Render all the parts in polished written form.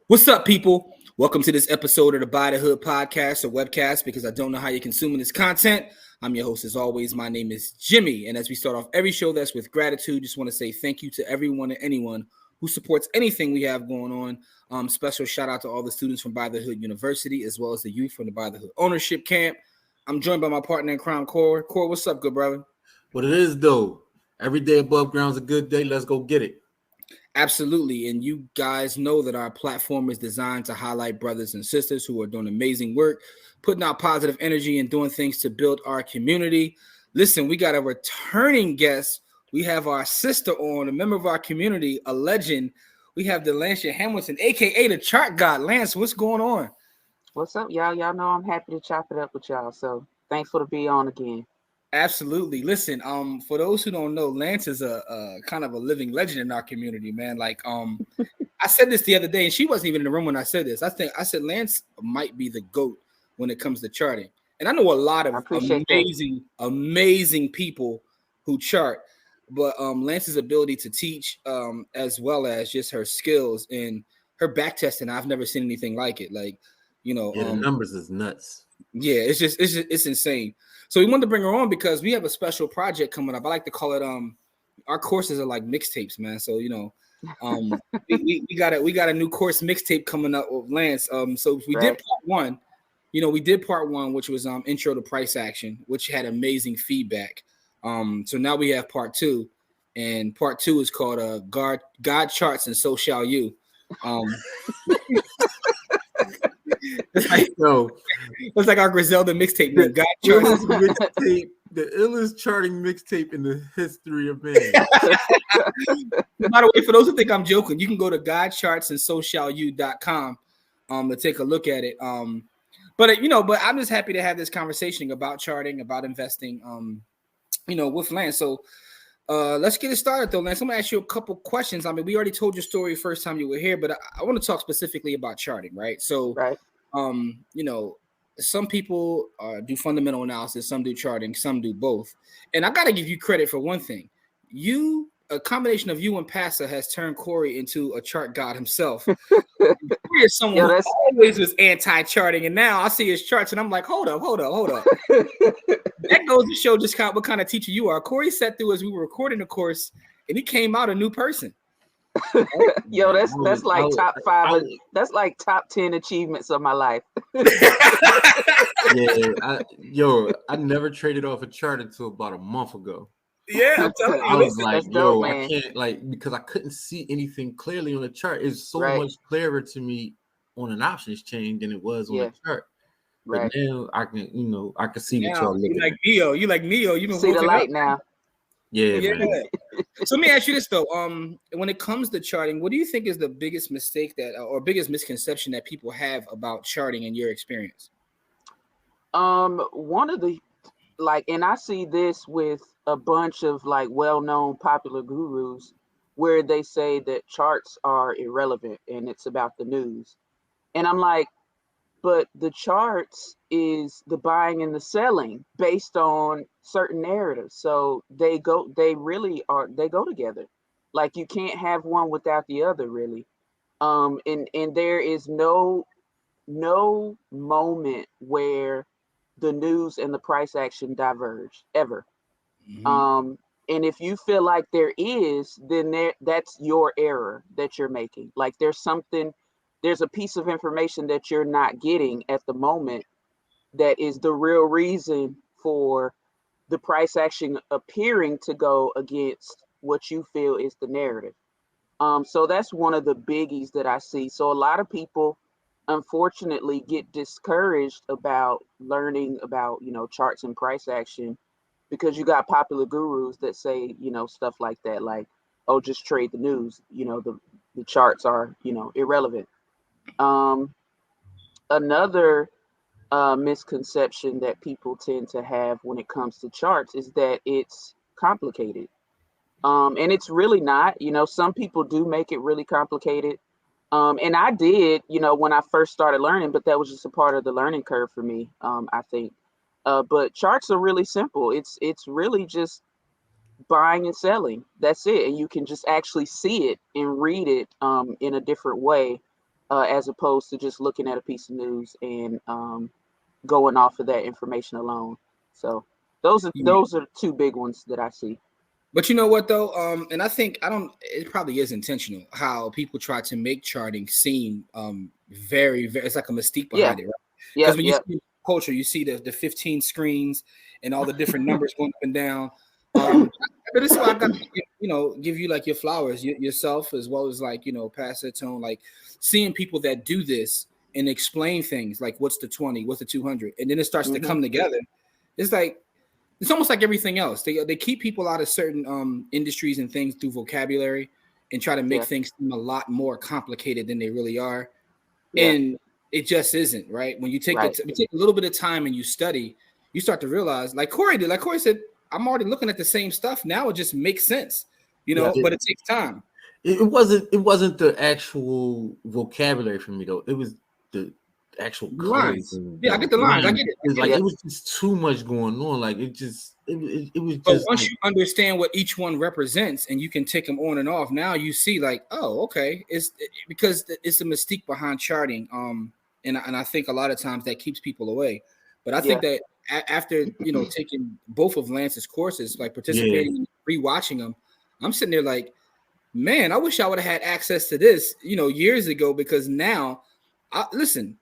What's up, people? Welcome to this episode of the Buy the Hood podcast or webcast because I don't know how you're consuming this content. I'm your host as always. My name is Jimmy. And as we start off every show, that's with gratitude. Just want to say thank you to everyone and anyone who supports anything we have going on. Special shout out to all the students from Buy the Hood University, as well as the youth from the Buy the Hood Ownership Camp. I'm joined by my partner in crime, Core. Core, what's up, good brother? What it is, though, every day above ground is a good day. Let's go get it. Absolutely. And you guys know that our platform is designed to highlight brothers and sisters who are doing amazing work, putting out positive energy and doing things to build our community. Listen, we got a returning guest. We have our sister on, a member of our community, a legend. We have Delanshia Hamilton, a.k.a. the Chart God. Lance, what's going on? What's up, y'all? Y'all know I'm happy to chop it up with y'all. So thanks for the be on again. Absolutely. Listen, for those who don't know, Lance is a kind of a living legend in our community, man. Like, I said this the other day, and she wasn't even in the room when I said this. I said Lance might be the GOAT when it comes to charting. And I know a lot of amazing people who chart, but Lance's ability to teach, as well as just her skills and her back testing, I've never seen anything like it. Like, the numbers is nuts. Yeah, it's insane. So we wanted to bring her on because we have a special project coming up. I like to call it our courses are like mixtapes, man. So we got a new course mixtape coming up with Lance. So we did part one. We did part one, which was intro to price action, which had amazing feedback. So now we have part two, and part two is called God Charts and So Shall You. It's like our Griselda mixtape, man. God Charts mixtape, the illest charting mixtape in the history of man. By the way, for those who think I'm joking, you can go to godchartsandsoshallyou.com to take a look at it. But I'm just happy to have this conversation about charting, about investing, with Lance. So let's get it started, though, Lance. I'm gonna ask you a couple questions. I mean, we already told your story first time you were here, but I want to talk specifically about charting, right? So, some people do fundamental analysis, some do charting, some do both. And I got to give you credit for one thing. A combination of you and Passa has turned Corey into a chart god himself. Corey is someone who always was anti-charting, and now I see his charts, and I'm like, hold up. That goes to show just what kind of teacher you are. Corey sat through as we were recording the course, and he came out a new person. Yo, that's like top 5. That's like top 10 achievements of my life. I never traded off a chart until about a month ago. Yeah, I'm telling you. I was like, I can't, because I couldn't see anything clearly on the chart. It's so much clearer to me on an options chain than it was on the chart. But now I can, I can see what y'all looking at. You like Neo. You see the light now. Yeah. So let me ask you this though. When it comes to charting, what do you think is the biggest mistake or biggest misconception that people have about charting in your experience? One of the and I see this with a bunch of well-known popular gurus where they say that charts are irrelevant and it's about the news. And I'm like, but the charts is the buying and the selling based on certain narratives. So they go together. Like you can't have one without the other, really. And there is no moment where the news and the price action diverge ever. Mm-hmm. And if you feel like there is, then that's your error that you're making. Like there's a piece of information that you're not getting at the moment that is the real reason for the price action appearing to go against what you feel is the narrative. So that's one of the biggies that I see. So a lot of people, unfortunately, get discouraged about learning about, charts and price action because you got popular gurus that say, stuff like that, like, oh, just trade the news. The charts are, irrelevant. Another misconception that people tend to have when it comes to charts is that it's complicated. And it's really not. Some people do make it really complicated. And I did, when I first started learning, but that was just a part of the learning curve for me, I think. But charts are really simple. It's really just buying and selling. That's it. And you can just actually see it and read it in a different way as opposed to just looking at a piece of news and going off of that information alone. So those are two big ones that I see. But you know what though, and I think it probably is intentional how people try to make charting seem very, very, it's like a mystique behind it, right? Because when you see culture, you see the 15 screens and all the different numbers going up and down. But this is why I got to, give you like your flowers yourself, as well as like, Pastor Tone, like seeing people that do this and explain things like what's the 20, what's the 200, and then it starts to come together. It's like, it's almost like everything else. They keep people out of certain industries and things through vocabulary and try to make things seem a lot more complicated than they really are. And it just isn't, right? When you take you take a little bit of time and you study, you start to realize, like Corey did, like Corey said, I'm already looking at the same stuff. Now it just makes sense, but it takes time. It wasn't the actual vocabulary for me though. It was the actual lines. I get the lines. I get it. It's like it was just too much going on. Like it was just. But once you understand what each one represents and you can take them on and off, now you see like, oh, okay, because it's a mystique behind charting. And I think a lot of times that keeps people away. But I think that after taking both of Lance's courses, like participating, rewatching them, I'm sitting there like, man, I wish I would have had access to this, years ago, because now, listen.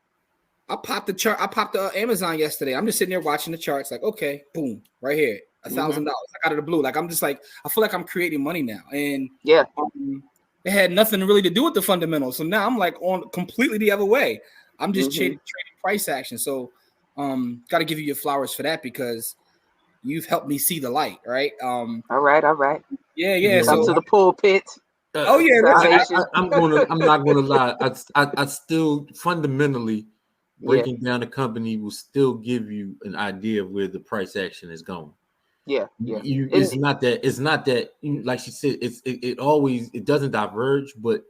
I popped the chart. I popped the Amazon yesterday. I'm just sitting there watching the charts. Like, okay, boom, right here, $1,000. I got out of the blue. Like, I'm just like, I feel like I'm creating money now. And it had nothing really to do with the fundamentals. So now I'm like on completely the other way. I'm just trading price action. So, got to give you your flowers for that because you've helped me see the light. Right. All right. Yeah. Come to the pulpit. I'm not gonna lie. I still fundamentally. Breaking down the company will still give you an idea of where the price action is going. It's not that like she said, it doesn't diverge, but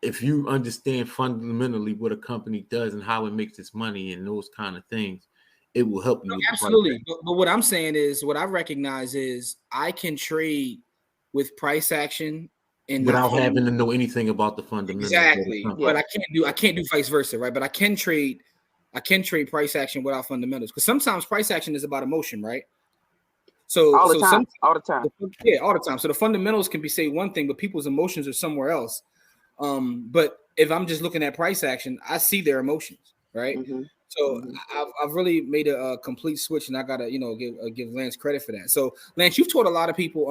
if you understand fundamentally what a company does and how it makes its money and those kind of things, it will help you. Absolutely. But what I'm saying is, what I recognize is I can trade with price action and without having to know anything about the fundamentals. Exactly. But I can't do vice versa, right? But I can trade price action without fundamentals, because sometimes price action is about emotion, right? So all the time. Yeah, all the time. So the fundamentals can be say one thing, but people's emotions are somewhere else. But if I'm just looking at price action, I see their emotions, right? So I've really made a complete switch, and I gotta give Lance credit for that. So Lance, you've taught a lot of people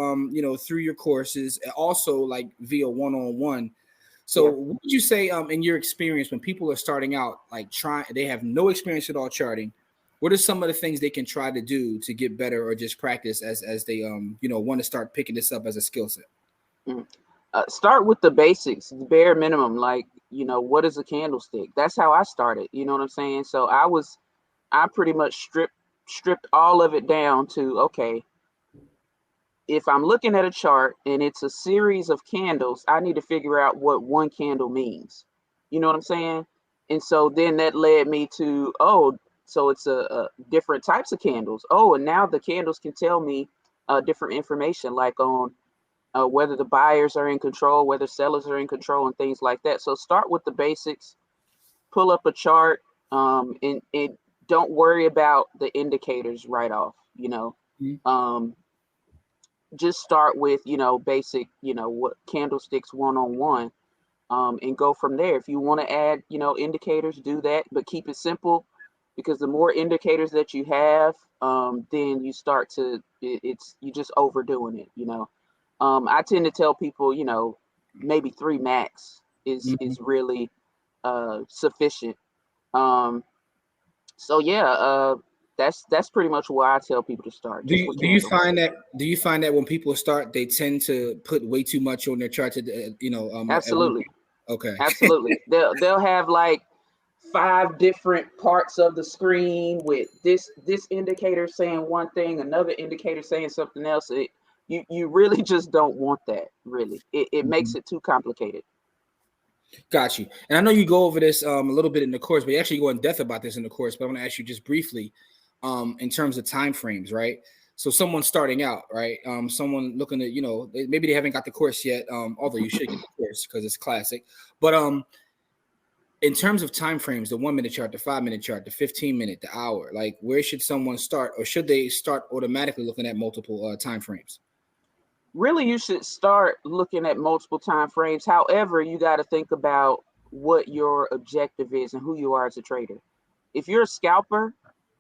through your courses, and also like via one-on-one. So what would you say in your experience when people are starting out, like they have no experience at all charting? What are some of the things they can try to do to get better or just practice as they want to start picking this up as a skill set? Start with the basics, the bare minimum. Like, what is a candlestick? That's how I started. You know what I'm saying? So I pretty much stripped all of it down to, okay, if I'm looking at a chart and it's a series of candles, I need to figure out what one candle means. You know what I'm saying? And so then that led me to, so it's a different types of candles. And now the candles can tell me different information, like on whether the buyers are in control, whether sellers are in control, and things like that. So start with the basics, pull up a chart, and don't worry about the indicators right off, just start with, basic, what candlesticks one-on-one, and go from there. If you want to add, indicators, do that, but keep it simple, because the more indicators that you have, then you start to, you just overdoing it, I tend to tell people, maybe 3 max is really sufficient. That's pretty much where I tell people to start. Do you find that when people start, they tend to put way too much on their chart to absolutely. Okay. Absolutely. They'll have like 5 different parts of the screen with this indicator saying one thing, another indicator saying something else. You really just don't want that, really. It makes it too complicated. Got you. And I know you go over this a little bit in the course, but you actually go in depth about this in the course. But I'm going to ask you just briefly in terms of time frames, right? So someone starting out, right? Someone looking at, maybe they haven't got the course yet, although you should get the course because it's classic. But in terms of time frames, the 1 minute chart, the 5 minute chart, the 15 minute, the hour, like where should someone start, or should they start automatically looking at multiple time frames? Really, you should start looking at multiple time frames. However, you got to think about what your objective is and who you are as a trader. If you're a scalper,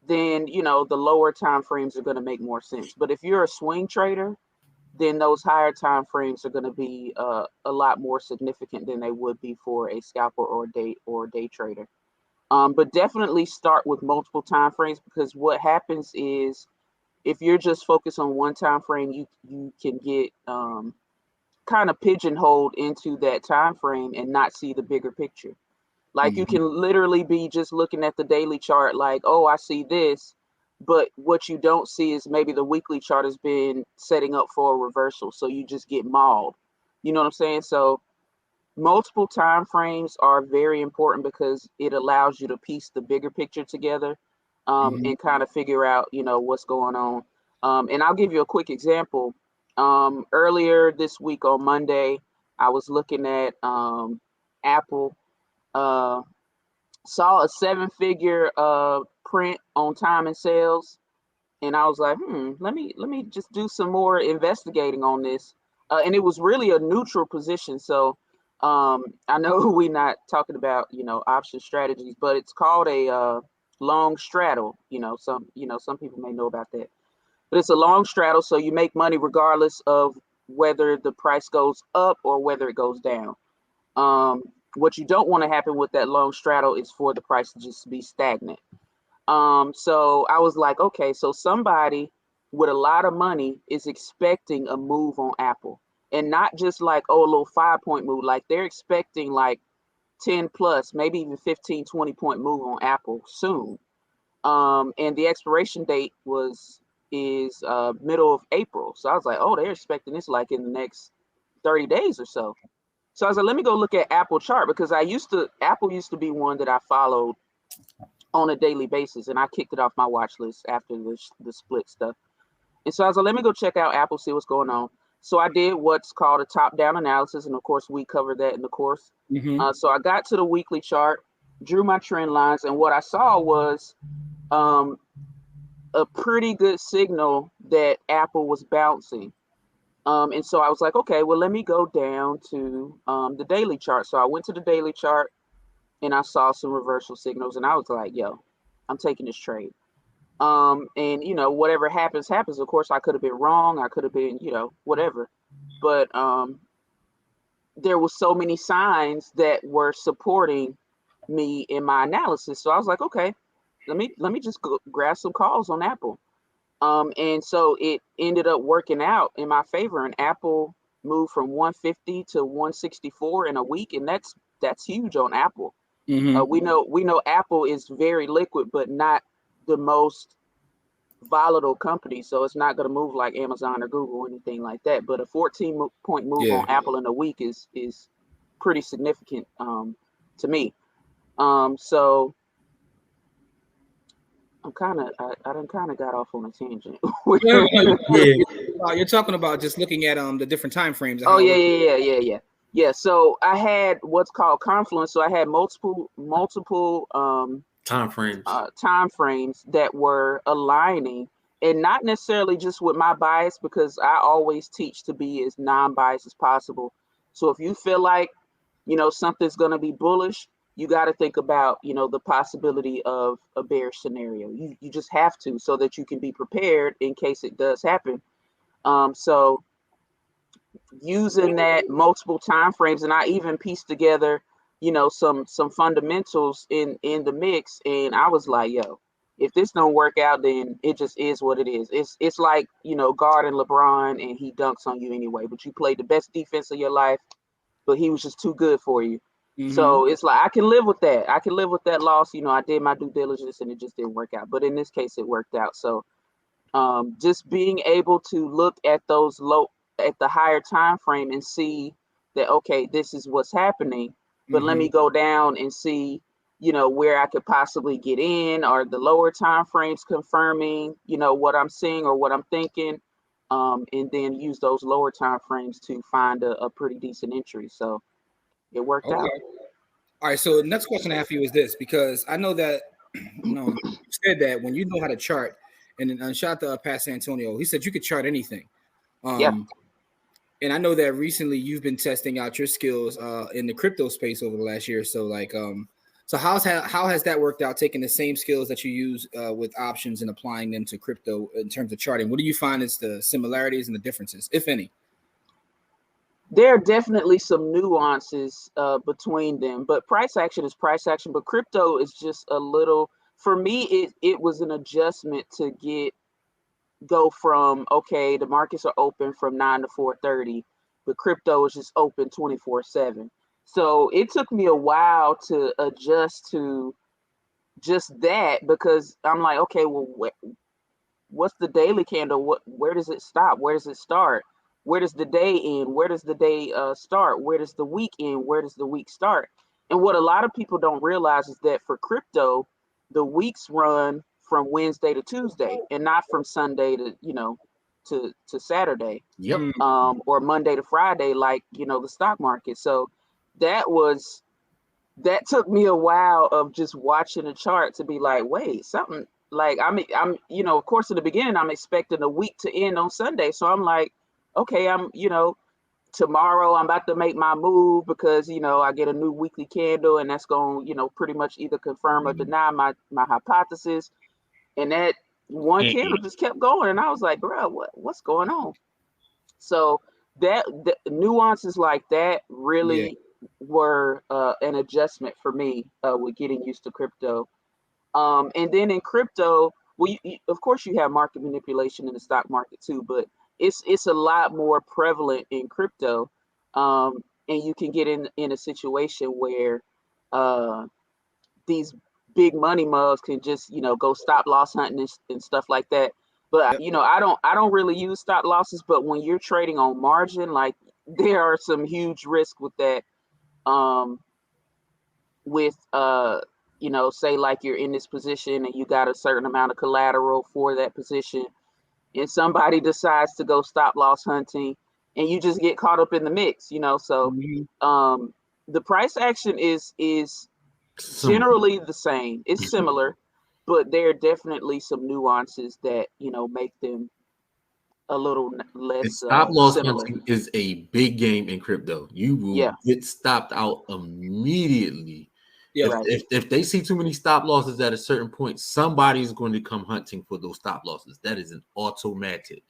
then the lower time frames are going to make more sense. But if you're a swing trader, then those higher time frames are going to be a lot more significant than they would be for a scalper or day trader. But definitely start with multiple time frames, because what happens is if you're just focused on one time frame, you can get kind of pigeonholed into that time frame and not see the bigger picture. Like you can literally be just looking at the daily chart like, oh, I see this, but what you don't see is maybe the weekly chart has been setting up for a reversal, so you just get mauled. You know what I'm saying? So multiple time frames are very important because it allows you to piece the bigger picture together, and kind of figure out what's going on. And I'll give you a quick example. Earlier this week on Monday, I was looking at Apple. Saw a 7-figure print on time and sales, and I was like, let me just do some more investigating on this. And it was really a neutral position. So I know we're not talking about option strategies, but it's called a long straddle. Some people may know about that, but it's a long straddle, so you make money regardless of whether the price goes up or whether it goes down. What you don't want to happen with that long straddle is for the price to just be stagnant. So I was like, okay, so somebody with a lot of money is expecting a move on Apple, and not just like, oh, a little 5-point move. Like they're expecting like 10 plus, maybe even 15, 20-point move on Apple soon. And the expiration date is middle of April. So I was like, oh, they're expecting this like in the next 30 days or so. So I was like, let me go look at Apple chart, because Apple used to be one that I followed on a daily basis, and I kicked it off my watch list after the split stuff. And so I was like, let me go check out Apple, see what's going on. So I did what's called a top-down analysis, and of course we covered that in the course. So I got to the weekly chart, drew my trend lines, and what I saw was a pretty good signal that Apple was bouncing. And so I was like, okay, well, let me go down to the daily chart. So I went to the daily chart and I saw some reversal signals, and I was like, yo, I'm taking this trade. And whatever happens. Of course, I could have been wrong. I could have been, whatever. But there was so many signs that were supporting me in my analysis. So I was like, okay, let me just grab some calls on Apple. And so it ended up working out in my favor, and Apple moved from 150 to 164 in a week, and that's huge on Apple. We know Apple is very liquid, but not the most volatile company, so it's not going to move like Amazon or Google or anything like that. But a 14-point move on Apple in a week is pretty significant to me. So I done kind of got off on a tangent. You're talking about just looking at the different time frames. Oh yeah. So I had what's called Confluence. So I had multiple time frames that were aligning, and not necessarily just with my bias, because I always teach to be as non-biased as possible. So if you feel like something's going to be bullish, you got to think about the possibility of a bearish scenario. You just have to, so that you can be prepared in case it does happen. So using that multiple time frames, and I even pieced together some fundamentals in the mix, and I was like, yo, if this don't work out, then it just is what it is. It's like guarding LeBron and he dunks on you anyway, but you played the best defense of your life, but he was just too good for you. So it's like I can live with that. I can live with that loss. I did my due diligence and it just didn't work out. But in this case, it worked out. So just being able to look at those at the higher time frame and see that, okay, this is what's happening, but let me go down and see where I could possibly get in, or the lower time frames confirming what I'm seeing or what I'm thinking, and then use those lower time frames to find a pretty decent entry. So it worked out. All right. So the next question I have for you is this, because I know that you said that when you know how to chart, and then shout out to Pat Antonio, he said you could chart anything. And I know that recently you've been testing out your skills in the crypto space over the last year or so. Like, so how has that worked out? Taking the same skills that you use with options and applying them to crypto in terms of charting. What do you find is the similarities and the differences, if any? There are definitely some nuances between them, but price action is price action. But crypto is just a little. For me, it was an adjustment to go from, okay, the markets are open from 9 to 4:30, but crypto is just open 24/7. So it took me a while to adjust to just that, because I'm like, okay, well, what's the daily candle? Where does it stop? Where does it start? Where does the day end? Where does the day start? Where does the week end? Where does the week start? And what a lot of people don't realize is that for crypto, the weeks run from Wednesday to Tuesday, and not from Sunday to to Saturday. Yep. Or Monday to Friday, like the stock market. So that took me a while of just watching the chart to be like, wait, something like I'm of course in the beginning I'm expecting a week to end on Sunday. So I'm like, okay, I'm tomorrow I'm about to make my move because I get a new weekly candle, and that's going pretty much either confirm or deny my hypothesis. And that one candle just kept going, and I was like, bro, what's going on? So the nuances like that really were an adjustment for me with getting used to crypto. And then in crypto, well, of course you have market manipulation in the stock market too, but it's a lot more prevalent in crypto. And you can get in a situation where these big money mugs can just go stop loss hunting and stuff like that. But I don't really use stop losses, but when you're trading on margin, like there are some huge risks with that. With say like you're in this position and you got a certain amount of collateral for that position, and somebody decides to go stop loss hunting, and you just get caught up in the mix, So the price action is generally the same. It's similar, but there are definitely some nuances that make them a little less stop loss similar. hunting is a big game in crypto. You will get stopped out immediately. If they see too many stop losses at a certain point, somebody's going to come hunting for those stop losses. That is an automatic.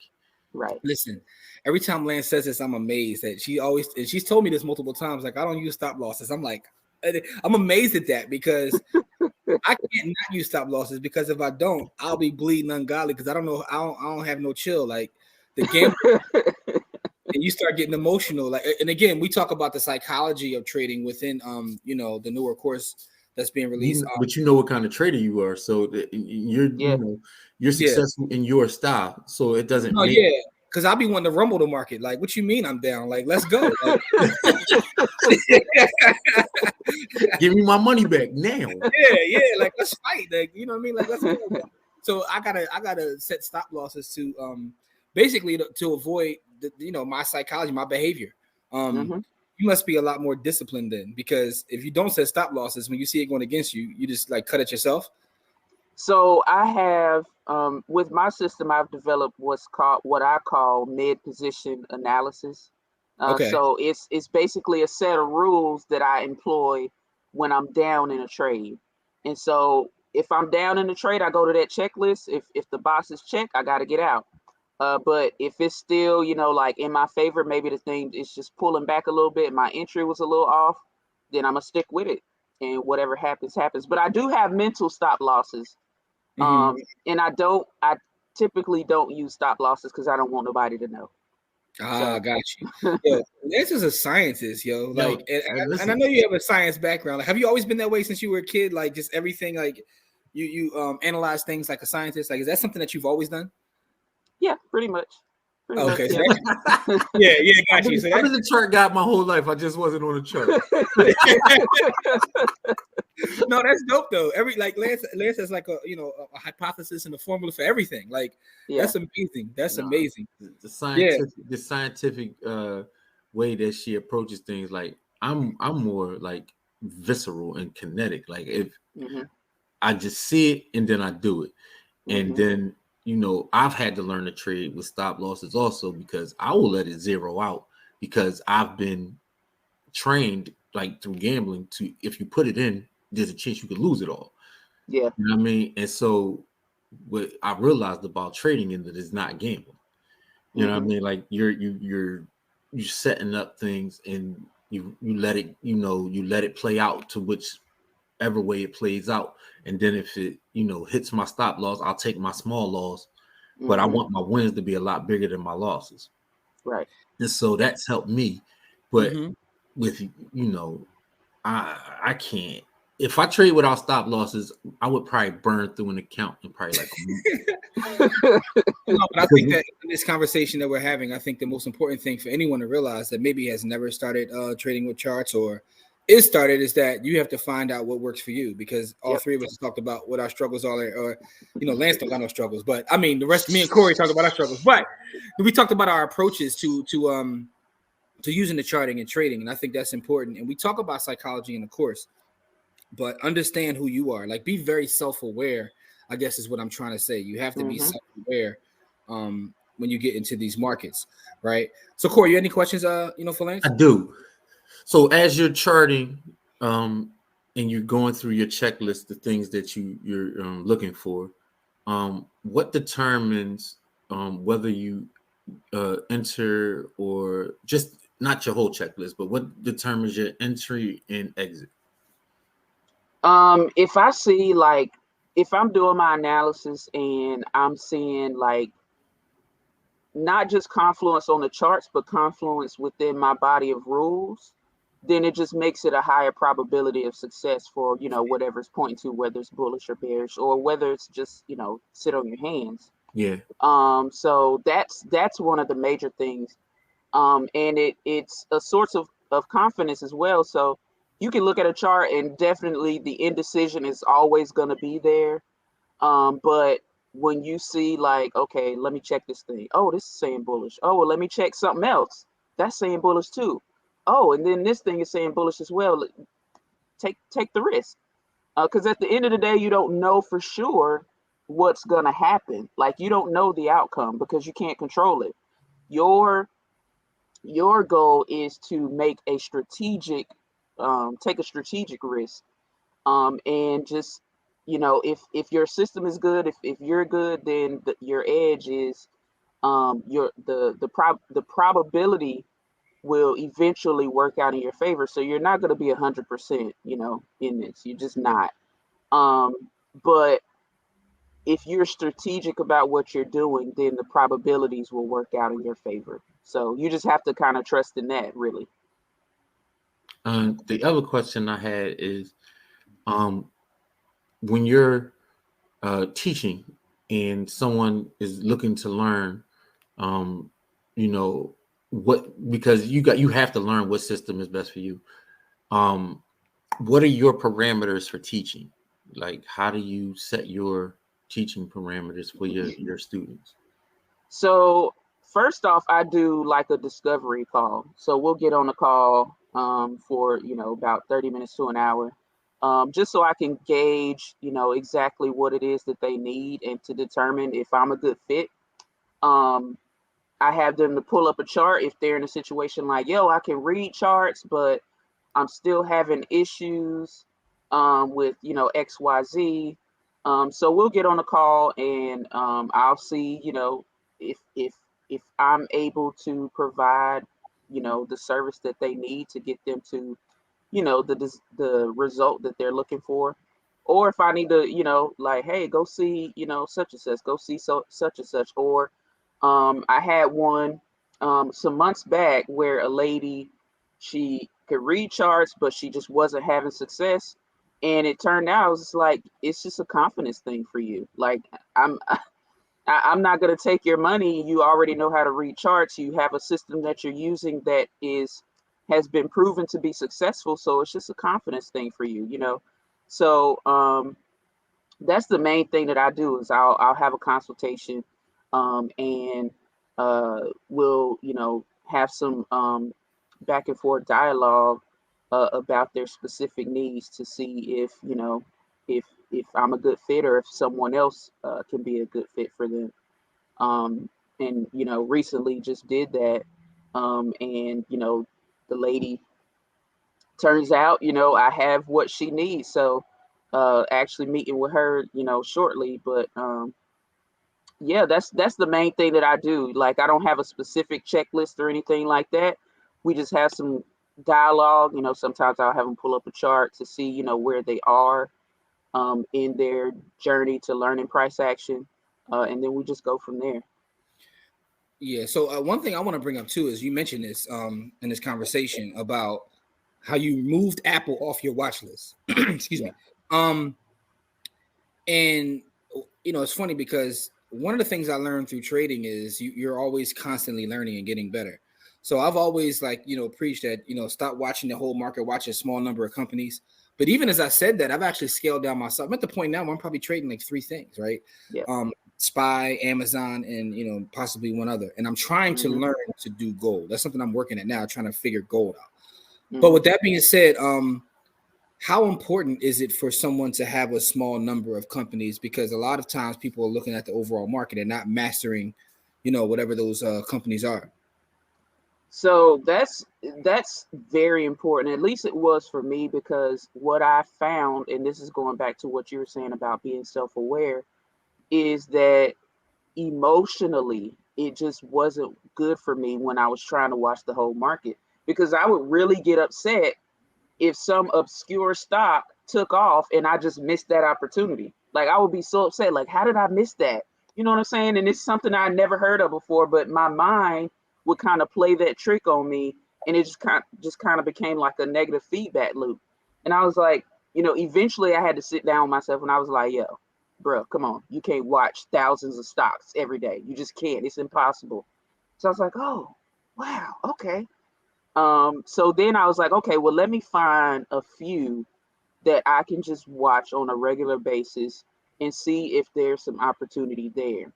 Right. Listen, every time Lance says this, I'm amazed that she's told me this multiple times. Like, I don't use stop losses. I'm like, I'm amazed at that, because I can't not use stop losses, because if I don't, I'll be bleeding ungodly, because I don't have no chill. Like the game. And you start getting emotional, like, and again, we talk about the psychology of trading within, the newer course that's being released. But you know what kind of trader you are, so you're successful in your style. So it doesn't. Because I'll be wanting to rumble the market. Like, what you mean I'm down? Like, let's go. Like, give me my money back now. Yeah. Like, let's fight. Like, you know what I mean? Like, let's go. So I gotta set stop losses to basically to avoid my psychology, my behavior. You must be a lot more disciplined then, because if you don't set stop losses, when you see it going against you, you just like cut it yourself. So I have with my system, I've developed what I call mid position analysis. So it's basically a set of rules that I employ when I'm down in a trade. And so if I'm down in a trade, I go to that checklist. If the box is checked, I got to get out. But if it's still, like in my favor, maybe the thing is just pulling back a little bit, my entry was a little off, then I'm gonna stick with it, and whatever happens, happens. But I do have mental stop losses. And I typically don't use stop losses because I don't want nobody to know. Got you. Yo, this is a scientist, yo. Like, and I know you have a science background. Like, have you always been that way since you were a kid? Like, just everything, like you analyze things like a scientist. Like, is that something that you've always done? Yeah, pretty much. Okay. So Got you. So I've been the chart guy my whole life. I just wasn't on the chart. No, that's dope though. Lance has like a hypothesis and a formula for everything. Like, that's amazing. That's amazing. The scientific way that she approaches things. Like I'm more like visceral and kinetic. Like if I just see it and then I do it. And then, I've had to learn to trade with stop losses also, because I will let it zero out, because I've been trained like through gambling to, if you put it in, there's a chance you could lose it all. Yeah. You know what I mean? And so what I realized about trading is that it's not gambling. You know what I mean? Like you're setting up things and you let it, you let it play out to whichever way it plays out. And then if it, hits my stop loss, I'll take my small loss, but I want my wins to be a lot bigger than my losses. Right. And so that's helped me. But with, I can't. If I trade without stop losses, I would probably burn through an account in probably like a week. But I think that in this conversation that we're having, I think the most important thing for anyone to realize that maybe has never started trading with charts or is started is that you have to find out what works for you, because all three of us talked about what our struggles are, or Lance don't got no struggles, but I mean the rest, me and Corey talked about our struggles, but we talked about our approaches to using the charting and trading, and I think that's important. And we talk about psychology in the course, but understand who you are. Like, be very self-aware, I guess is what I'm trying to say. You have to be self-aware when you get into these markets, right? So Corey, you have any questions for Lance? I do. So as you're charting and you're going through your checklist, the things that you're looking for, what determines whether you enter, or just not your whole checklist, but what determines your entry and exit? If I see, like, if I'm doing my analysis and I'm seeing like not just Confluence on the charts, but Confluence within my body of rules, then it just makes it a higher probability of success for, whatever it's pointing to, whether it's bullish or bearish, or whether it's just, sit on your hands. Yeah. So that's one of the major things. And it's a source of confidence as well. So you can look at a chart and definitely the indecision is always going to be there. But when you see like, okay, let me check this thing. Oh, this is saying bullish. Oh, well, let me check something else. That's saying bullish too. Oh, and then this thing is saying bullish as well. Take the risk. Because at the end of the day, you don't know for sure what's going to happen. Like, you don't know the outcome because you can't control it. Your goal is to make a strategic, take a strategic risk. And just, if your system is good, if you're good, then your edge is the probability will eventually work out in your favor. So you're not going to be 100%, in this. You're just not. But if you're strategic about what you're doing, then the probabilities will work out in your favor. So you just have to kind of trust in that, really. The other question I had is, when you're teaching and someone is looking to learn, because you have to learn what system is best for you. What are your parameters for teaching? Like, how do you set your teaching parameters for your students? So first off, I do like a discovery call. So we'll get on a call for, about 30 minutes to an hour, just so I can gauge, exactly what it is that they need and to determine if I'm a good fit. I have them to pull up a chart if they're in a situation like, yo, I can read charts, but I'm still having issues with, XYZ. So we'll get on a call and I'll see, if I'm able to provide, the service that they need to get them to, the result that they're looking for. Or if I need to, like, hey, go see, such and such, go see such and such. Or I had one some months back where a lady, she could read charts, but she just wasn't having success. And it turned out it's just a confidence thing for you. Like, I'm not going to take your money. You already know how to read charts. You have a system that you're using that has been proven to be successful. So it's just a confidence thing for you, So that's the main thing that I do is I'll have a consultation, and we'll, have some back and forth dialogue about their specific needs to see if, if I'm a good fit or if someone else can be a good fit for them. And recently just did that. And the lady, turns out, I have what she needs. So actually meeting with her, shortly. But yeah, that's the main thing that I do. Like, I don't have a specific checklist or anything like that. We just have some dialogue. Sometimes I'll have them pull up a chart to see, where they are in their journey to learning price action. And then we just go from there. Yeah. So one thing I want to bring up too is you mentioned this in this conversation about how you moved Apple off your watch list. Excuse me. And it's funny because one of the things I learned through trading is you're always constantly learning and getting better. So I've always preached that, stop watching the whole market, watch a small number of companies. But even as I said that, I've actually scaled down myself. I'm at the point now where I'm probably trading like 3 things, right? Yeah. SPY, Amazon, and possibly one other. And I'm trying to learn to do gold. That's something I'm working at now, trying to figure gold out. But with that being said, how important is it for someone to have a small number of companies? Because a lot of times people are looking at the overall market and not mastering, whatever those companies are. So that's very important. At least it was for me, because what I found, and this is going back to what you were saying about being self-aware, is that emotionally it just wasn't good for me when I was trying to watch the whole market, because I would really get upset if some obscure stock took off and I just missed that opportunity. Like, I would be so upset, like, how did I miss that? You know what I'm saying? And it's something I never heard of before, but my mind would kind of play that trick on me, and it just kind of became like a negative feedback loop. And I was like, eventually I had to sit down with myself, and I was like, yo, bro, come on. You can't watch thousands of stocks every day. You just can't. It's impossible. So I was like, oh, wow, okay. So then I was like, okay, well, let me find a few that I can just watch on a regular basis and see if there's some opportunity there.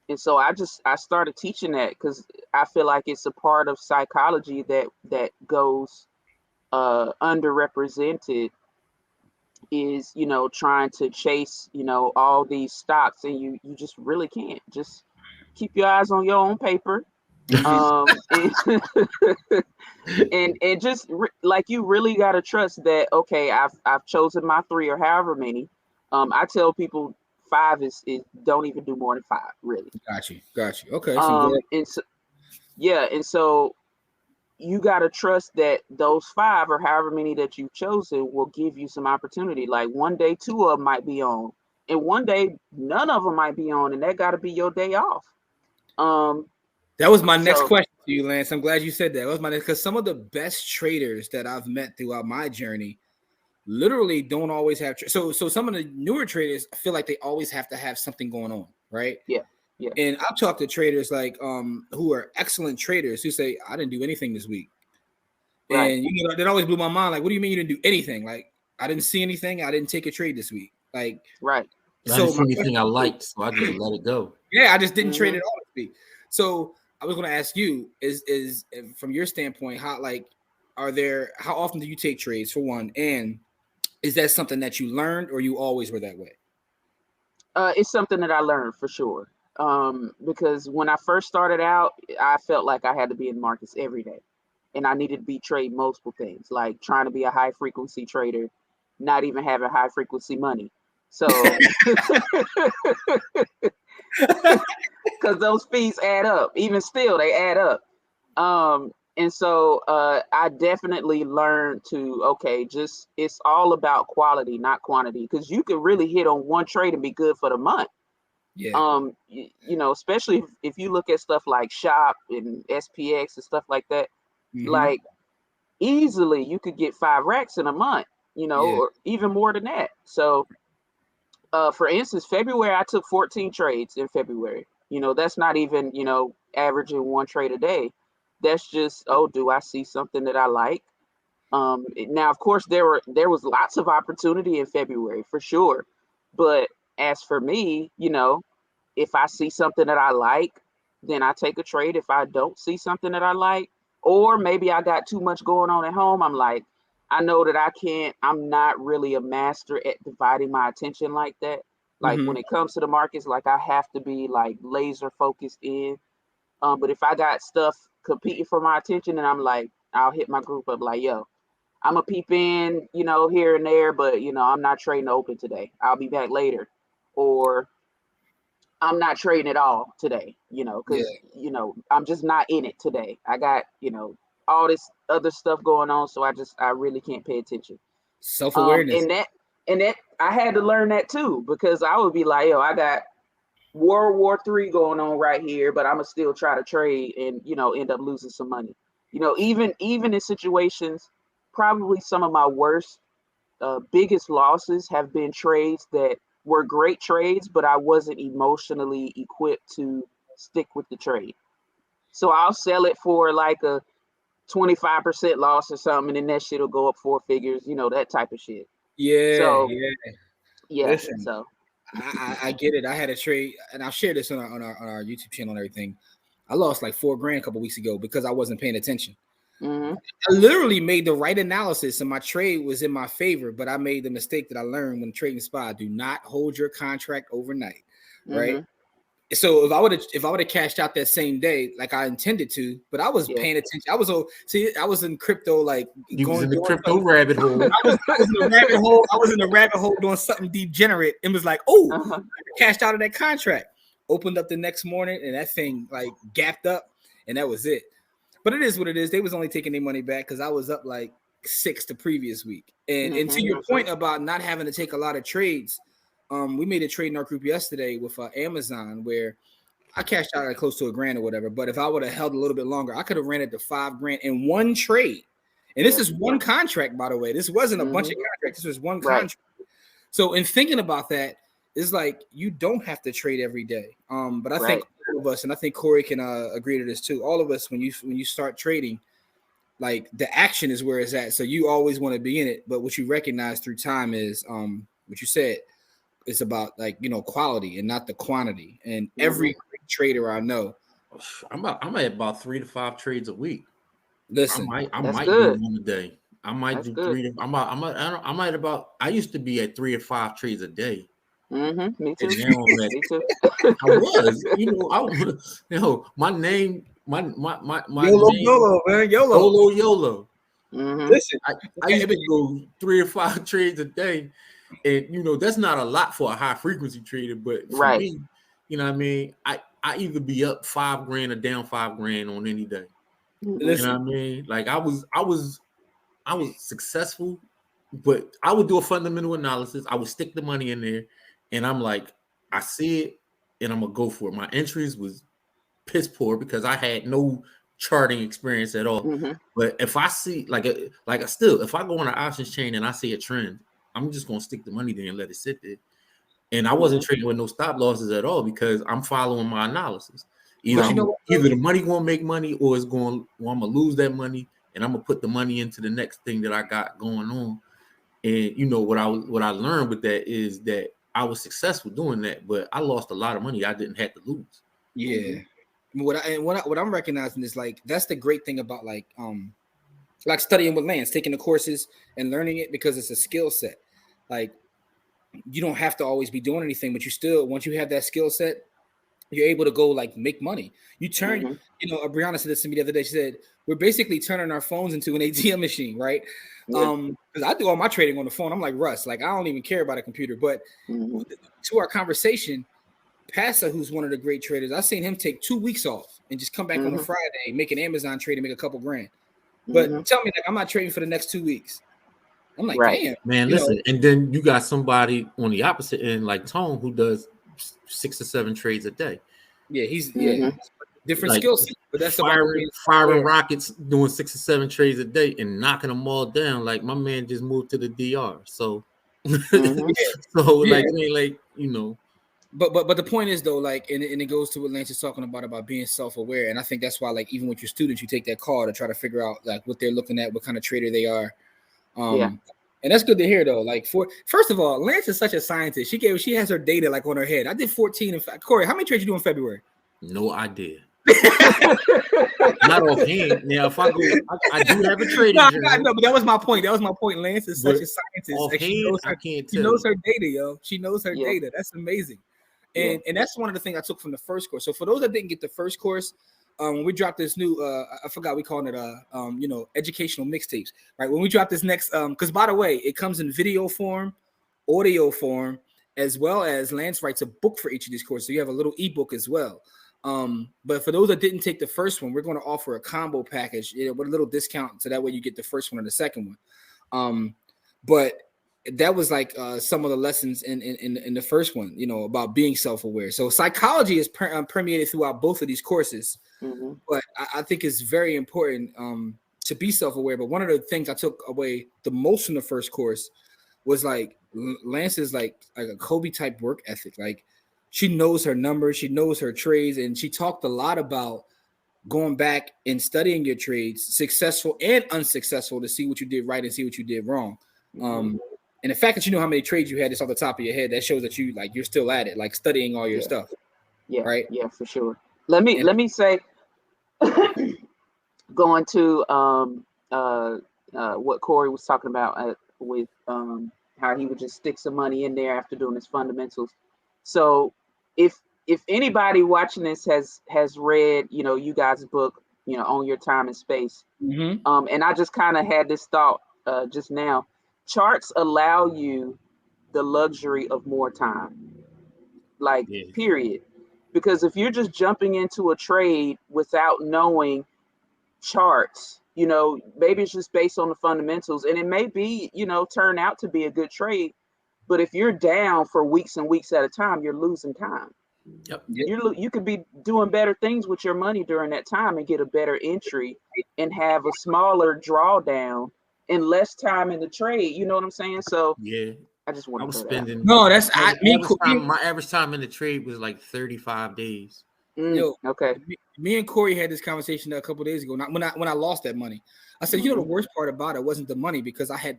And so I started teaching that, because I feel like it's a part of psychology that goes underrepresented, is trying to chase all these stocks, and you just really can't. Just keep your eyes on your own paper. And just like, you really got to trust that, okay, I've chosen my 3 or however many. I tell people 5 is don't even do more than 5, really. Got you. Okay. And so you got to trust that those 5 or however many that you've chosen will give you some opportunity. Like, one day 2 of them might be on, and one day none of them might be on, and that got to be your day off. That was my next question to you, Lance. I'm glad you said that. That was my next, because some of the best traders that I've met throughout my journey literally don't always have. So some of the newer traders feel like they always have to have something going on, right? Yeah. And I've talked to traders like who are excellent traders who say, I didn't do anything this week. Right. And that always blew my mind. Like, what do you mean you didn't do anything? Like, I didn't see anything. I didn't take a trade this week. Like, right. I didn't see anything I liked, so I just let it go. Yeah, I just didn't trade it all this week. So I was going to ask you, is from your standpoint, how often do you take trades, for one, and is that something that you learned, or you always were that way? It's something that I learned, for sure. Because when I first started out, I felt like I had to be in markets every day, and I needed to be trading multiple things, like trying to be a high frequency trader, not even having high frequency money. So, because those fees add up, even still, they add up. And so I definitely learned to, okay, it's all about quality, not quantity, because you can really hit on one trade and be good for the month. Yeah. Especially if you look at stuff like Shop and SPX and stuff like that, like, easily you could get 5 racks in a month, or even more than that. So, for instance, February, I took 14 trades in February. That's not even, averaging 1 trade a day. That's just, do I see something that I like? Now, of course, there was lots of opportunity in February, for sure. But as for me, if I see something that I like, then I take a trade. If I don't see something that I like, or maybe I got too much going on at home, I'm like, I know that I'm not really a master at dividing my attention like that. Like when it comes to the markets, like I have to be like laser focused in. But if I got stuff competing for my attention, and I'm like, I'll hit my group up like, yo, I'm a peep in, here and there, but I'm not trading open today. I'll be back later. Or I'm not trading at all today, because I'm just not in it today. I got, all this other stuff going on, so I really can't pay attention. Self-awareness. And that I had to learn that too, because I would be like, yo, I got World War III going on right here, but I'm gonna still try to trade and end up losing some money. Even in situations, probably some of my worst, biggest losses have been trades that were great trades, but I wasn't emotionally equipped to stick with the trade. So I'll sell it for like a 25% loss or something, and then that shit will go up 4 figures, that type of shit. Yeah. So, yeah. Listen, so I get it. I had a trade, and I'll share this on our YouTube channel and everything. I lost like $4,000 a couple weeks ago because I wasn't paying attention. I literally made the right analysis, and my trade was in my favor, but I made the mistake that I learned when trading SPY: do not hold your contract overnight, right? So if I would have cashed out that same day, like I intended to, but I was paying attention. I was in crypto, like you was in the crypto rabbit hole. I was in the rabbit hole. I was in the rabbit hole doing something degenerate, and was like, I cashed out of that contract. Opened up the next morning, and that thing like gapped up, and that was it. But it is what it is. They was only taking their money back because I was up like 6 the previous week. And to your point about not having to take a lot of trades, we made a trade in our group yesterday with Amazon where I cashed out at close to $1,000 or whatever. But if I would have held a little bit longer, I could have ran it to $5,000 in one trade. And this is one contract, by the way. This wasn't a bunch of contracts. This was one contract. So in thinking about that, it's like you don't have to trade every day. But I think all of us, and I think Corey can agree to this too. All of us, when you start trading, like the action is where it's at. So you always want to be in it. But what you recognize through time is what you said. It's about like quality and not the quantity. And every great trader I know, I'm at about 3 to 5 trades a week. Listen, I might do one a day. I might do 3 to. I used to be at 3 or 5 trades a day. Me too. Me too. I was, my name, my YOLO, name, YOLO, man, YOLO. Listen, I used to go 3 or 5 trades a day, and that's not a lot for a high frequency trader, but for me, what I mean, I either be up $5,000 or down $5,000 on any day. Listen. You know what I mean? Like I was successful, but I would do a fundamental analysis. I would stick the money in there. And I'm like, I see it, and I'm gonna go for it. My entries was piss poor because I had no charting experience at all. But if I see if I go on an options chain and I see a trend, I'm just gonna stick the money there and let it sit there. And I wasn't trading with no stop losses at all because I'm following my analysis. Either the money gonna make money, or I'm gonna lose that money, and I'm gonna put the money into the next thing that I got going on. And what I learned with that is that I was successful doing that, but I lost a lot of money I didn't have to lose. Yeah. What I'm recognizing is like that's the great thing about like studying with Lance, taking the courses and learning it, because it's a skill set. Like you don't have to always be doing anything, but you still, once you have that skill set, you're able to go like make money. You turn, Brianna said this to me the other day. She said, we're basically turning our phones into an ATM machine, right? Because I do all my trading on the phone. I'm like Russ, like I don't even care about a computer. But to our conversation, Passa, who's one of the great traders, I've seen him take 2 weeks off and just come back on a Friday, make an Amazon trade and make a couple grand. But tell me, like, I'm not trading for the next 2 weeks. I'm like, damn, man, listen. And then you got somebody on the opposite end, like Tone, who does 6 or 7 trades a day. Yeah, he's different skill set. But that's firing rockets, doing 6 or 7 trades a day and knocking them all down. Like my man just moved to the DR. So, But the point is though, like, and it goes to what Lance is talking about being self-aware. And I think that's why, like, even with your students, you take that call to try to figure out like what they're looking at, what kind of trader they are. And that's good to hear though. Like, first of all, Lance is such a scientist. She has her data like on her head. I did 14 in fact. Corey, how many trades you do in February? No idea. Not offhand. Now, if I go, I do have a trading journal. No, but that was my point. That was my point. Lance is such a scientist. Offhand, she knows her data, yo. She knows her data. That's amazing. And that's one of the things I took from the first course. So for those that didn't get the first course, when we dropped this new, I forgot we called it, educational mixtapes, right? When we drop this next, because by the way, it comes in video form, audio form, as well as Lance writes a book for each of these courses. So you have a little ebook as well. But for those that didn't take the first one, we're going to offer a combo package, with a little discount, so that way you get the first one and the second one. But that was like some of the lessons in the first one, about being self-aware. So psychology is permeated throughout both of these courses. Mm-hmm. But I think it's very important to be self-aware. But one of the things I took away the most from the first course was like Lance's like a Kobe type work ethic. Like she knows her numbers, she knows her trades, and she talked a lot about going back and studying your trades, successful and unsuccessful, to see what you did right and see what you did wrong. And the fact that you know how many trades you had just off the top of your head, that shows that you're still at it, like studying all your stuff. Yeah, right. Yeah, for sure. Let me say, going to what Corey was talking about with how he would just stick some money in there after doing his fundamentals. So if anybody watching this has read, you guys' book, On Your Time and Space, and I just kind of had this thought just now. Charts allow you the luxury of more time, period. Because if you're just jumping into a trade without knowing charts, maybe it's just based on the fundamentals, and it may be, turn out to be a good trade. But if you're down for weeks and weeks at a time, you're losing time. Yep. You could be doing better things with your money during that time and get a better entry and have a smaller drawdown and less time in the trade. You know what I'm saying? So yeah, I just want to spending. No, that's my average time in the trade was like 35 days. Okay. Me and Corey had this conversation a couple of days ago. When I lost that money, I said, the worst part about it wasn't the money, because I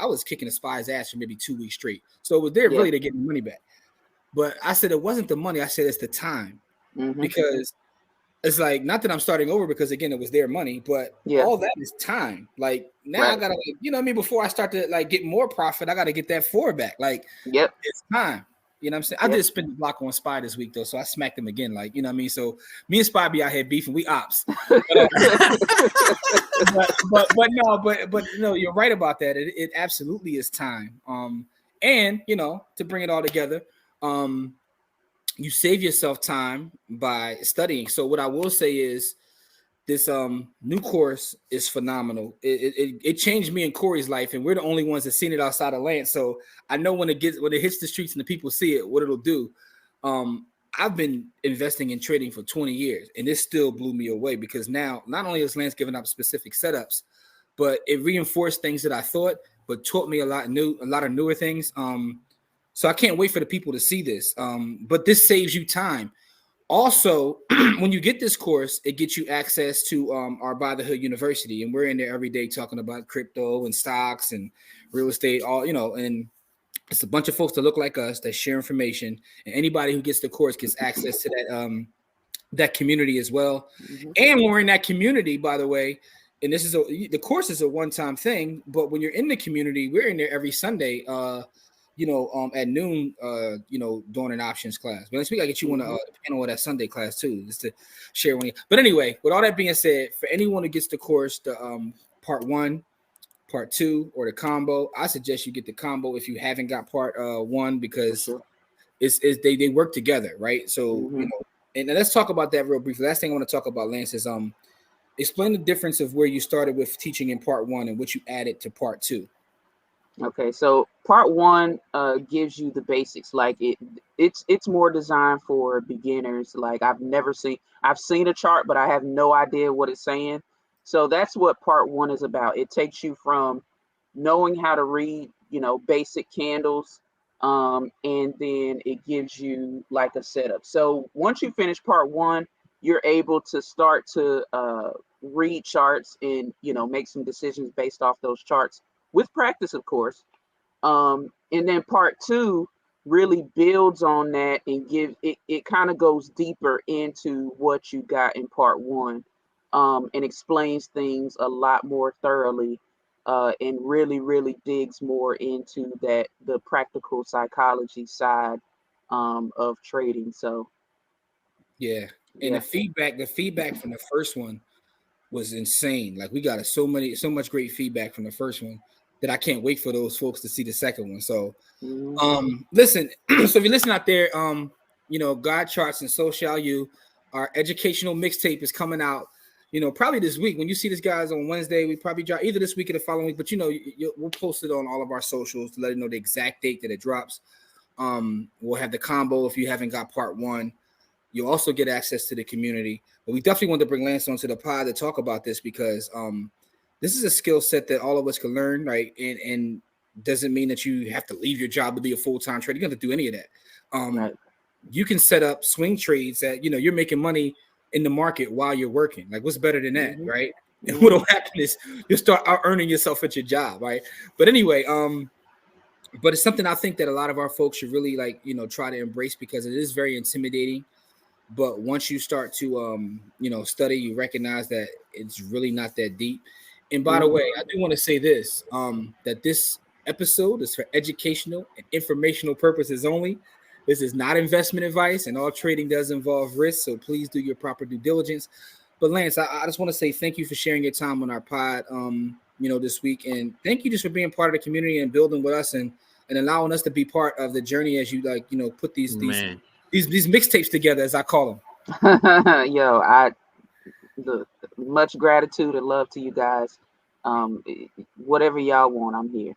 was kicking a spy's ass for maybe 2 weeks straight. So it was there really to get my money back. But I said it wasn't the money. I said it's the time, because it's like, not that I'm starting over, because again, it was their money, but all that is time. Like now I gotta, before I start to like get more profit, I gotta get that 4 back. Like, it's time. You know what I'm saying? I did spin the block on Spy this week though, so I smacked him again. Like, So me and Spy be out here beefing. We ops. but no, you're right about that. It absolutely is time. And to bring it all together, you save yourself time by studying. So what I will say is this new course is phenomenal. It changed me and Corey's life, and we're the only ones that seen it outside of Lance. So I know when it hits the streets and the people see it, what it'll do. I've been investing in trading for 20 years, and this still blew me away, because now not only is Lance giving up specific setups, but it reinforced things that I thought, but taught me a lot of newer things. So I can't wait for the people to see this. But this saves you time. Also, when you get this course, it gets you access to our By the Hood University, and we're in there every day talking about crypto and stocks and real estate, and it's a bunch of folks that look like us that share information, and anybody who gets the course gets access to that community as well. And when we're in that community, by the way, and the course is a one-time thing, but when you're in the community, we're in there every Sunday, at noon, during an options class. But next week I get you on the panel of that Sunday class too, just to share one. But anyway, with all that being said, for anyone who gets the course, the part 1, part 2, or the combo, I suggest you get the combo if you haven't got part 1, because they work together, right? So and let's talk about that real briefly. Last thing I want to talk about, Lance, is explain the difference of where you started with teaching in part 1 and what you added to part 2. Okay, so part 1 gives you the basics. Like it's more designed for beginners. Like I've seen a chart, but I have no idea what it's saying. So that's what part 1 is about. It takes you from knowing how to read, basic candles, and then it gives you like a setup. So once you finish part 1, you're able to start to read charts and make some decisions based off those charts, with practice, of course. And then part 2 really builds on that and it kind of goes deeper into what you got in part one, and explains things a lot more thoroughly, and really digs more into the practical psychology side of trading. So yeah. And yeah. the feedback from the first one was insane. Like we got so much great feedback from the first one that I can't wait for those folks to see the second one. So listen, so if you're listening out there, God Charts and So Shall You, our educational mixtape is coming out, probably this week. When you see this guys on Wednesday, we probably drop either this week or the following week, but we'll post it on all of our socials to let you know the exact date that it drops. We'll have the combo if you haven't got part one. You'll also get access to the community. But we definitely want to bring Lance onto the pod to talk about this because this is a skill set that all of us can learn, right? And doesn't mean that you have to leave your job to be a full-time trader. You don't have to do any of that. Right. You can set up swing trades that, you're making money in the market while you're working. Like what's better than that, right? And what'll happen is you'll start out earning yourself at your job, right? But anyway, but it's something I think that a lot of our folks should really try to embrace because it is very intimidating. But once you start to study, you recognize that it's really not that deep. And by the way, I do want to say this, that this episode is for educational and informational purposes only. This is not investment advice, and all trading does involve risk, so please do your proper due diligence. But Lance, I just want to say thank you for sharing your time on our pod, this week, and thank you just for being part of the community and building with us and allowing us to be part of the journey as you put these mixtapes together, as I call them. Yo, much gratitude and love to you guys. Whatever y'all want, I'm here.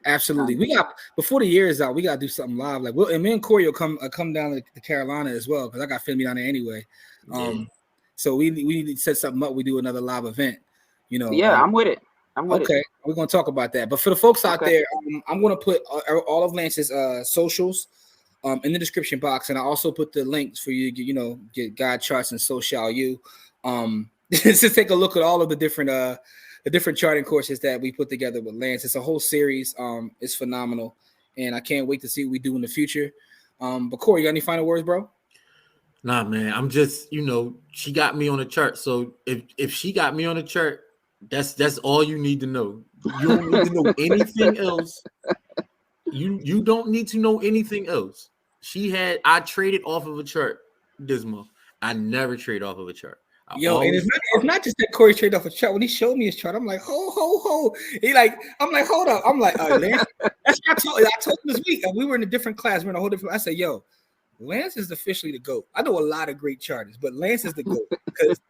Absolutely. We got before the year is out, we gotta do something live. Like and me and Corey will come down to Carolina as well because I got family down there anyway. So we need to set something up. We do another live event. Yeah, I'm with it. Okay, we're gonna talk about that. But for the folks out there, I'm gonna put all of Lance's socials in the description box, and I also put the links for you to get God Charts and So Shall You. Just take a look at all of the different charting courses that we put together with Lance. It's a whole series. It's phenomenal, and I can't wait to see what we do in the future. But Corey, you got any final words, bro? Nah, man. I'm just, she got me on the chart. So if she got me on the chart, that's all you need to know. You don't need to know anything else. You don't need to know anything else. I traded off of a chart this month. I never trade off of a chart. And it's not just that Corey traded off a chart. When he showed me his chart, I'm like, ho. I'm like, hold up. I'm like, Lance, that's what I told him this week. We were in a different class. We're in a whole different. I said, yo, Lance is officially the GOAT. I know a lot of great charters, but Lance is the GOAT because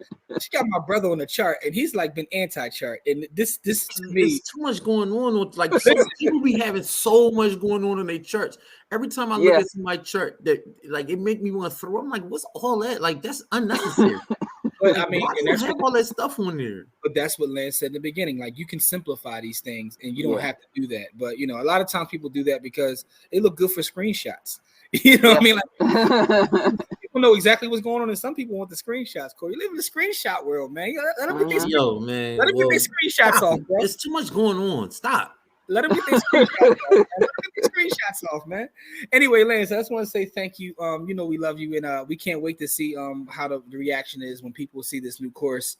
she got my brother on the chart, and he's been anti-chart. And this to me, there's too much going on with people be having so much going on in their charts. Every time I look at my chart, that it make me want to throw. I'm like, what's all that? That's unnecessary. But I mean, and that's all that stuff on there. But that's what Lance said in the beginning. You can simplify these things, and you don't have to do that. But a lot of times people do that because they look good for screenshots. What I mean? People know exactly what's going on, and some people want the screenshots. Corey, you live in the screenshot world, man. Let them get these screenshots off, bro. There's too much going on. Stop. Let them get their screenshots off. Let them get their screenshots off, man. Anyway, Lance, I just want to say thank you. We love you, and we can't wait to see how the reaction is when people see this new course.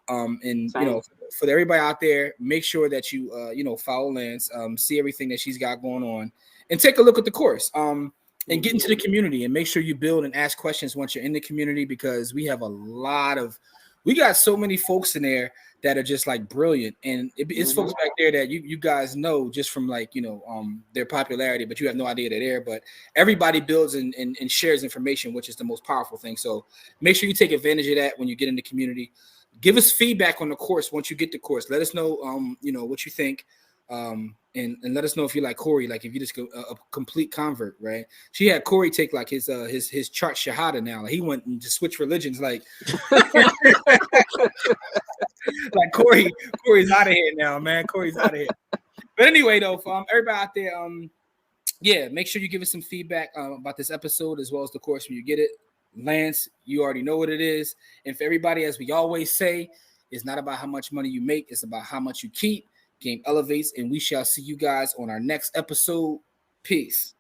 And for everybody out there, make sure that you follow Lance, see everything that she's got going on, and take a look at the course. And get into the community and make sure you build and ask questions once you're in the community because we got so many folks in there that are just brilliant. And it's folks back there that you guys know just from their popularity, but you have no idea they're there. But everybody builds and shares information, which is the most powerful thing. So make sure you take advantage of that when you get in the community. Give us feedback on the course once you get the course. Let us know, what you think. And let us know if you like Corey, if you just go a complete convert, right? She had Corey take his chart shahada now. He went and just switched religions, Corey's out of here now, man. Corey's out of here. But anyway, though, for everybody out there, make sure you give us some feedback about this episode as well as the course when you get it. Lance, you already know what it is. And for everybody, as we always say, it's not about how much money you make, it's about how much you keep. Game elevates, and we shall see you guys on our next episode. Peace.